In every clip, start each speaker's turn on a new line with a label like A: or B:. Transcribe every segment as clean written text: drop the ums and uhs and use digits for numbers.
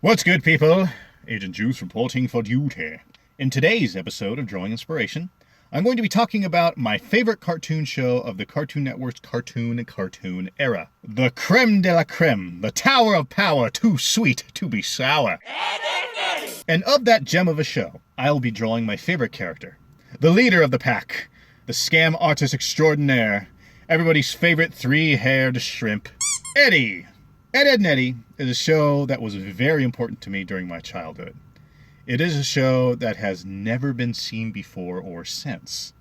A: What's good, people? Agent Juice reporting for duty. In today's episode of Drawing Inspiration, I'm going to be talking about my favorite cartoon show of the Cartoon Network's cartoon era. The creme de la creme, the tower of power, too sweet to be sour. And of that gem of a show, I'll be drawing my favorite character, the leader of the pack, the scam artist extraordinaire, everybody's favorite three-haired shrimp, Eddy. Ed, Edd, and Eddy is a show that was very important to me during my childhood. It is a show that has never been seen before or since.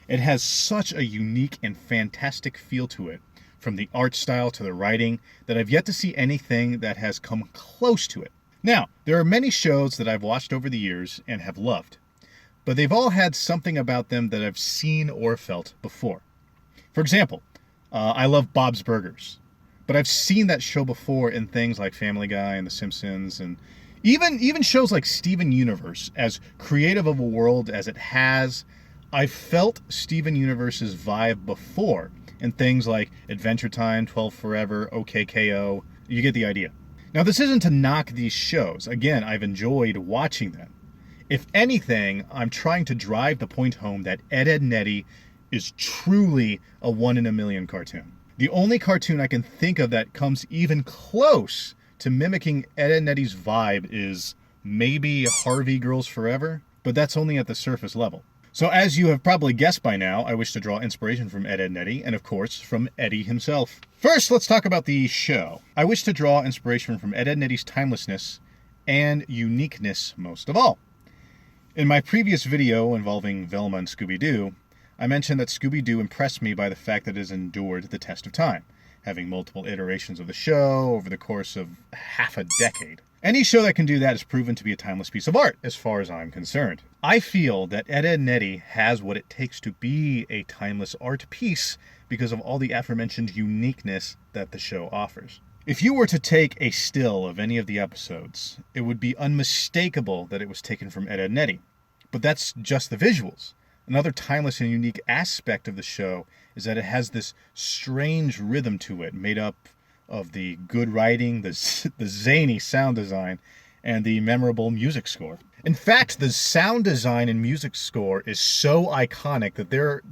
A: It has such a unique and fantastic feel to it, from the art style to the writing, that I've yet to see anything that has come close to it. Now, there are many shows that I've watched over the years and have loved, but they've all had something about them that I've seen or felt before. For example, I love Bob's Burgers. But I've seen that show before in things like Family Guy and The Simpsons, and even shows like Steven Universe. As creative of a world as it has, I've felt Steven Universe's vibe before in things like Adventure Time, 12 Forever, OKKO. You get the idea. Now, this isn't to knock these shows. Again, I've enjoyed watching them. If anything, I'm trying to drive the point home that Ed, Edd, and Eddy is truly a one-in-a-million cartoon. The only cartoon I can think of that comes even close to mimicking Ed, Edd, and Eddy's vibe is maybe Harvey Girls Forever, but that's only at the surface level. So as you have probably guessed by now, I wish to draw inspiration from Ed, Edd, and Eddy, and of course from Eddy himself. First, let's talk about the show. I wish to draw inspiration from Ed, Edd, and Eddy's timelessness and uniqueness most of all. In my previous video involving Velma and Scooby-Doo, I mentioned that Scooby-Doo impressed me by the fact that it has endured the test of time, having multiple iterations of the show over the course of half a decade. Any show that can do that is proven to be a timeless piece of art, as far as I'm concerned. I feel that Ed, Edd, and Eddy has what it takes to be a timeless art piece because of all the aforementioned uniqueness that the show offers. If you were to take a still of any of the episodes, it would be unmistakable that it was taken from Ed, Edd, and Eddy. But that's just the visuals. Another timeless and unique aspect of the show is that it has this strange rhythm to it, made up of the good writing, the zany sound design, and the memorable music score. In fact, the sound design and music score is so iconic that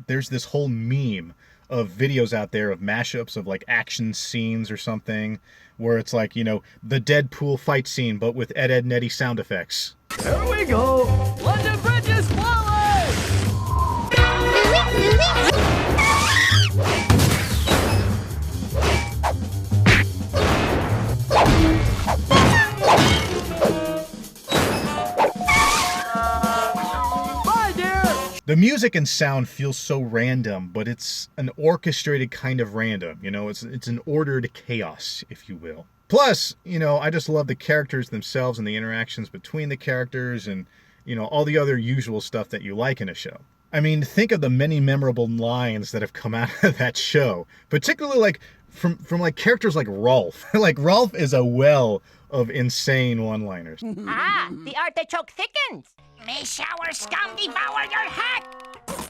A: there's this whole meme of videos out there of mashups of like action scenes or something, where it's like, the Deadpool fight scene, but with Ed, Edd, and Eddy sound effects.
B: Here we go! London Bridge is falling! Bye, dear!
A: The music and sound feels so random, but it's an orchestrated kind of random. It's an ordered chaos, if you will. Plus, I just love the characters themselves and the interactions between the characters and, all the other usual stuff that you like in a show. I mean, think of the many memorable lines that have come out of that show, particularly like from like characters like Rolf. Like Rolf is a well of insane one-liners.
C: The artichoke thickens. May shower scum devour your heart.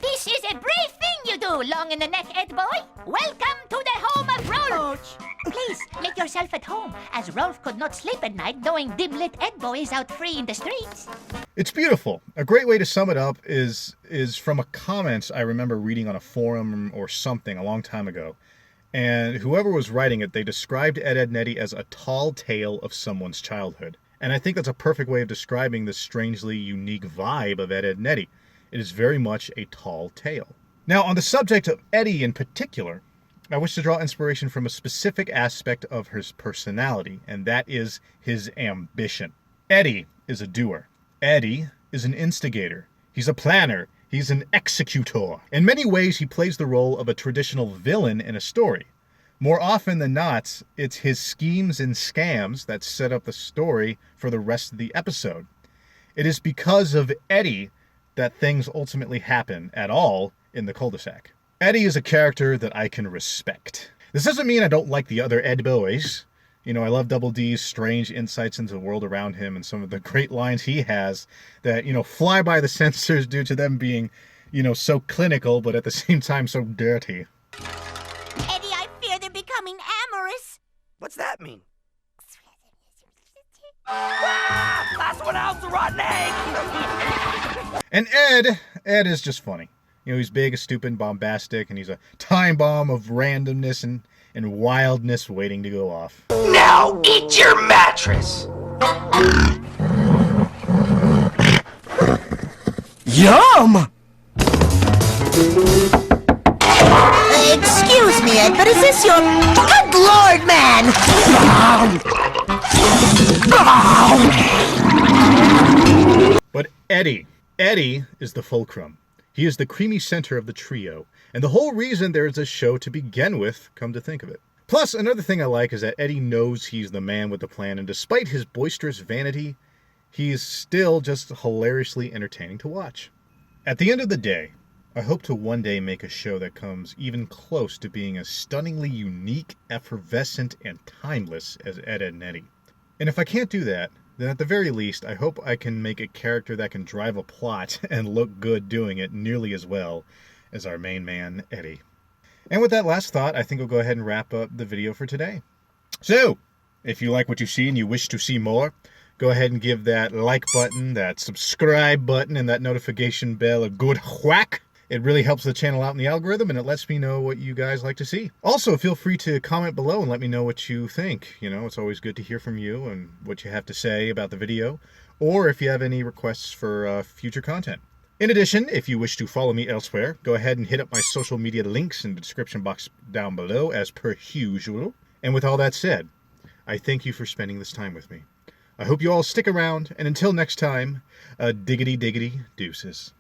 C: This is a brave thing you do, long in the neck, Ed boy. Welcome to the home of Rolf. Please, make yourself at home, as Rolf could not sleep at night knowing dim-lit Ed boy is out free in the streets.
A: It's beautiful. A great way to sum it up is from a comment I remember reading on a forum or something a long time ago. And whoever was writing it, they described Ed, Edd, and Eddy as a tall tale of someone's childhood. And I think that's a perfect way of describing this strangely unique vibe of Ed, Edd, and Eddy. It is very much a tall tale. Now, on the subject of Eddy in particular, I wish to draw inspiration from a specific aspect of his personality, and that is his ambition. Eddy is a doer. Eddy is an instigator. He's a planner. He's an executor. In many ways, he plays the role of a traditional villain in a story. More often than not, it's his schemes and scams that set up the story for the rest of the episode. It is because of Eddy that things ultimately happen at all in the cul-de-sac. Eddy is a character that I can respect. This doesn't mean I don't like the other Ed boys. I love Double D's strange insights into the world around him and some of the great lines he has that, fly by the censors due to them being, so clinical, but at the same time so dirty.
C: Eddy, I fear they're becoming amorous.
B: What's that mean? Last one out's a rotten egg!
A: And Ed is just funny. You know, he's big, stupid, bombastic, and he's a time bomb of randomness and wildness waiting to go off.
D: Now eat your mattress!
B: Yum!
E: Excuse me, Ed, but is this your... Good Lord, man!
A: But Eddy is the fulcrum. He is the creamy center of the trio, and the whole reason there is a show to begin with, come to think of it. Plus, another thing I like is that Eddy knows he's the man with the plan, and despite his boisterous vanity, he is still just hilariously entertaining to watch. At the end of the day, I hope to one day make a show that comes even close to being as stunningly unique, effervescent, and timeless as Ed, Edd, and Eddy. And if I can't do that, then at the very least, I hope I can make a character that can drive a plot and look good doing it nearly as well as our main man, Eddy. And with that last thought, I think we'll go ahead and wrap up the video for today. So, if you like what you see and you wish to see more, go ahead and give that like button, that subscribe button, and that notification bell a good whack. It really helps the channel out in the algorithm, and it lets me know what you guys like to see. Also, feel free to comment below and let me know what you think. You know, it's always good to hear from you and what you have to say about the video, or if you have any requests for future content. In addition, if you wish to follow me elsewhere, go ahead and hit up my social media links in the description box down below, as per usual. And with all that said, I thank you for spending this time with me. I hope you all stick around, and until next time, diggity diggity deuces.